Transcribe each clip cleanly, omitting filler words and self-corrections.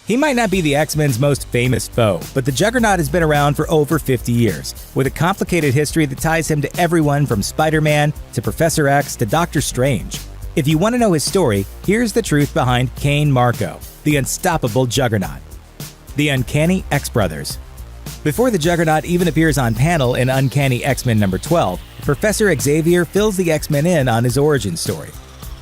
He might not be the X-Men's most famous foe, but the Juggernaut has been around for over 50 years, with a complicated history that ties him to everyone from Spider-Man to Professor X to Doctor Strange. If you want to know his story, here's the truth behind Cain Marko, the unstoppable Juggernaut. The Uncanny X-Brothers. Before the Juggernaut even appears on panel in Uncanny X-Men number 12, Professor Xavier fills the X-Men in on his origin story.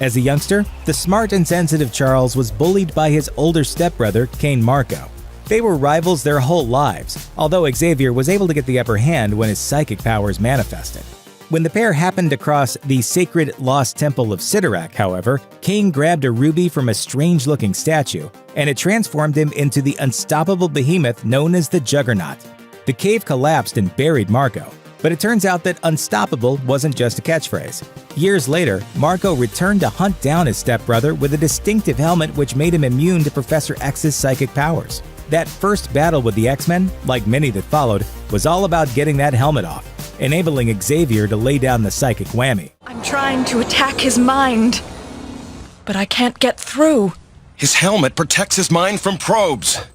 As a youngster, the smart and sensitive Charles was bullied by his older stepbrother, Cain Marko. They were rivals their whole lives, although Xavier was able to get the upper hand when his psychic powers manifested. When the pair happened to cross the sacred lost temple of Cyttorak, however, Cain grabbed a ruby from a strange-looking statue, and it transformed him into the unstoppable behemoth known as the Juggernaut. The cave collapsed and buried Marko, but it turns out that unstoppable wasn't just a catchphrase. Years later, Marko returned to hunt down his stepbrother with a distinctive helmet which made him immune to Professor X's psychic powers. That first battle with the X-Men, like many that followed, was all about getting that helmet off, enabling Xavier to lay down the psychic whammy. I'm trying to attack his mind, but I can't get through. His helmet protects his mind from probes.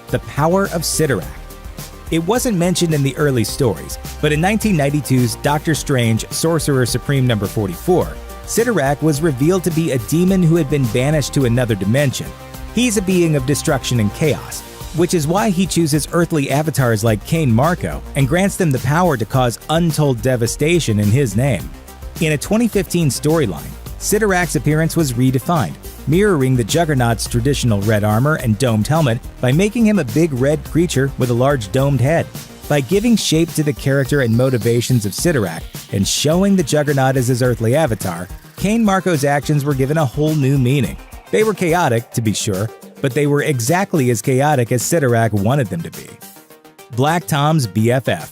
The power of Cyttorak. It wasn't mentioned in the early stories, but in 1992's Doctor Strange Sorcerer Supreme number 44, Cyttorak was revealed to be a demon who had been banished to another dimension. He's a being of destruction and chaos, which is why he chooses earthly avatars like Cain Marko and grants them the power to cause untold devastation in his name. In a 2015 storyline, Cyttorak's appearance was redefined, mirroring the Juggernaut's traditional red armor and domed helmet by making him a big red creature with a large domed head. By giving shape to the character and motivations of Cyttorak and showing the Juggernaut as his earthly avatar, Cain Marko's actions were given a whole new meaning. They were chaotic, to be sure, but they were exactly as chaotic as Cyttorak wanted them to be. Black Tom's BFF.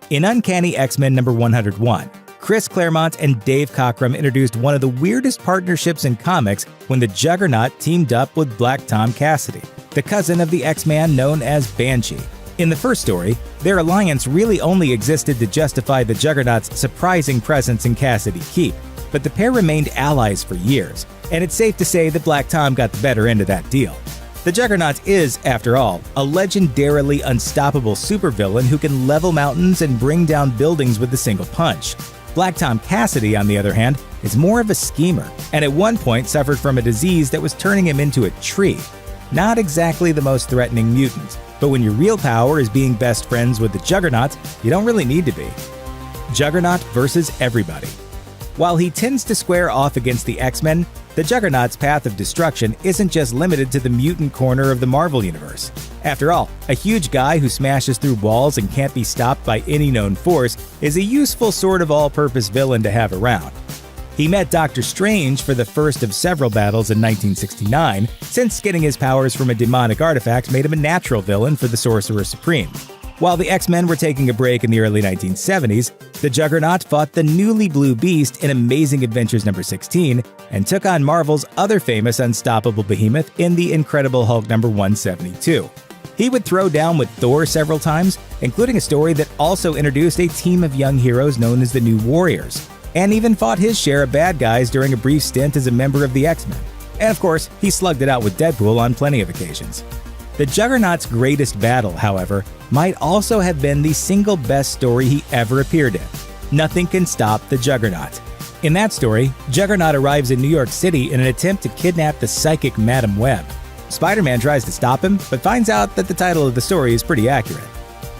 In Uncanny X-Men number 101, Chris Claremont and Dave Cockrum introduced one of the weirdest partnerships in comics when the Juggernaut teamed up with Black Tom Cassidy, the cousin of the X-Man known as Banshee. In the first story, their alliance really only existed to justify the Juggernaut's surprising presence in Cassidy Keep, but the pair remained allies for years, and it's safe to say that Black Tom got the better end of that deal. The Juggernaut is, after all, a legendarily unstoppable supervillain who can level mountains and bring down buildings with a single punch. Black Tom Cassidy, on the other hand, is more of a schemer, and at one point suffered from a disease that was turning him into a tree. Not exactly the most threatening mutant, but when your real power is being best friends with the Juggernaut, you don't really need to be. Juggernaut versus everybody. While he tends to square off against the X-Men, the Juggernaut's path of destruction isn't just limited to the mutant corner of the Marvel Universe. After all, a huge guy who smashes through walls and can't be stopped by any known force is a useful sort of all-purpose villain to have around. He met Doctor Strange for the first of several battles in 1969, since getting his powers from a demonic artifact made him a natural villain for the Sorcerer Supreme. While the X-Men were taking a break in the early 1970s, the Juggernaut fought the newly blue beast in Amazing Adventures number 16 and took on Marvel's other famous unstoppable behemoth in The Incredible Hulk number 172. He would throw down with Thor several times, including a story that also introduced a team of young heroes known as the New Warriors, and even fought his share of bad guys during a brief stint as a member of the X-Men. And of course, he slugged it out with Deadpool on plenty of occasions. The Juggernaut's greatest battle, however, might also have been the single best story he ever appeared in. Nothing Can Stop the Juggernaut. In that story, Juggernaut arrives in New York City in an attempt to kidnap the psychic Madam Web. Spider-Man tries to stop him, but finds out that the title of the story is pretty accurate.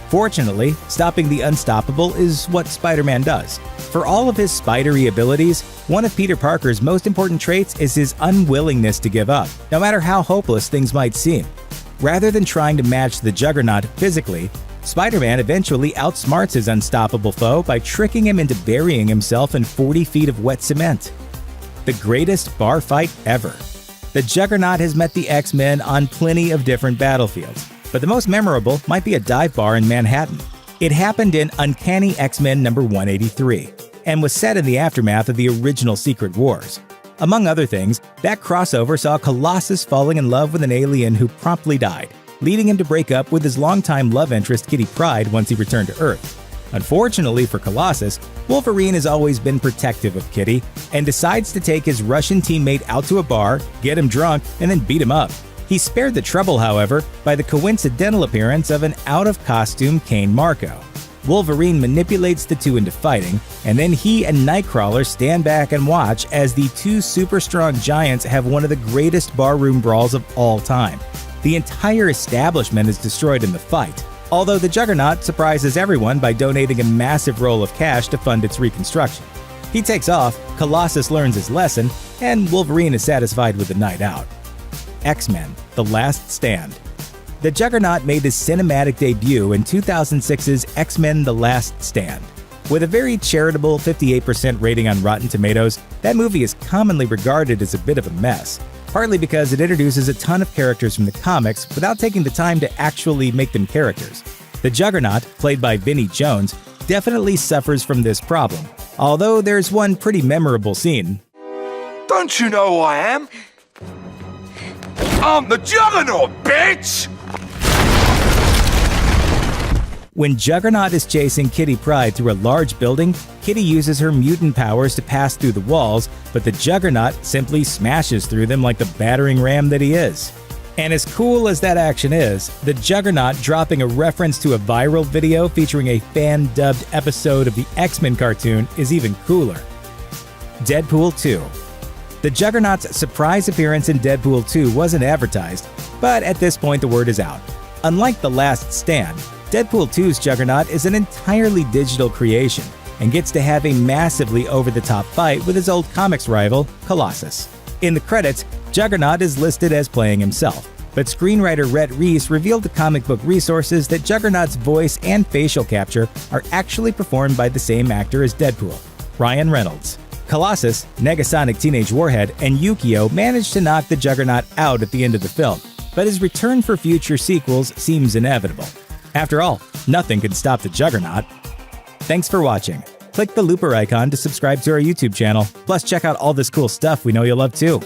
Fortunately, stopping the unstoppable is what Spider-Man does. For all of his spidery abilities, one of Peter Parker's most important traits is his unwillingness to give up, no matter how hopeless things might seem. Rather than trying to match the Juggernaut physically, Spider-Man eventually outsmarts his unstoppable foe by tricking him into burying himself in 40 feet of wet cement. The greatest bar fight ever. The Juggernaut has met the X-Men on plenty of different battlefields, but the most memorable might be a dive bar in Manhattan. It happened in Uncanny X-Men number 183, and was set in the aftermath of the original Secret Wars. Among other things, that crossover saw Colossus falling in love with an alien who promptly died, leading him to break up with his longtime love interest Kitty Pryde once he returned to Earth. Unfortunately for Colossus, Wolverine has always been protective of Kitty and decides to take his Russian teammate out to a bar, get him drunk, and then beat him up. He's spared the trouble, however, by the coincidental appearance of an out-of-costume Cain Marko. Wolverine manipulates the two into fighting, and then he and Nightcrawler stand back and watch as the two super-strong giants have one of the greatest barroom brawls of all time. The entire establishment is destroyed in the fight, although the Juggernaut surprises everyone by donating a massive roll of cash to fund its reconstruction. He takes off, Colossus learns his lesson, and Wolverine is satisfied with the night out. X-Men: The Last Stand. The Juggernaut made his cinematic debut in 2006's X-Men: The Last Stand. With a very charitable 58% rating on Rotten Tomatoes, that movie is commonly regarded as a bit of a mess, partly because it introduces a ton of characters from the comics without taking the time to actually make them characters. The Juggernaut, played by Vinnie Jones, definitely suffers from this problem, although there's one pretty memorable scene. Don't you know who I am? I'm the Juggernaut, bitch! When Juggernaut is chasing Kitty Pryde through a large building, Kitty uses her mutant powers to pass through the walls, but the Juggernaut simply smashes through them like the battering ram that he is. And as cool as that action is, the Juggernaut dropping a reference to a viral video featuring a fan-dubbed episode of the X-Men cartoon is even cooler. Deadpool 2. The Juggernaut's surprise appearance in Deadpool 2 wasn't advertised, but at this point the word is out. Unlike The Last Stand, Deadpool 2's Juggernaut is an entirely digital creation and gets to have a massively over-the-top fight with his old comics rival, Colossus. In the credits, Juggernaut is listed as playing himself, but screenwriter Rhett Reese revealed to comic book resources that Juggernaut's voice and facial capture are actually performed by the same actor as Deadpool, Ryan Reynolds. Colossus, Negasonic Teenage Warhead, and Yukio managed to knock the Juggernaut out at the end of the film, but his return for future sequels seems inevitable. After all, nothing can stop the Juggernaut. Thanks for watching. Click the looper icon to subscribe to our YouTube channel. Plus, check out all this cool stuff we know you'll love too.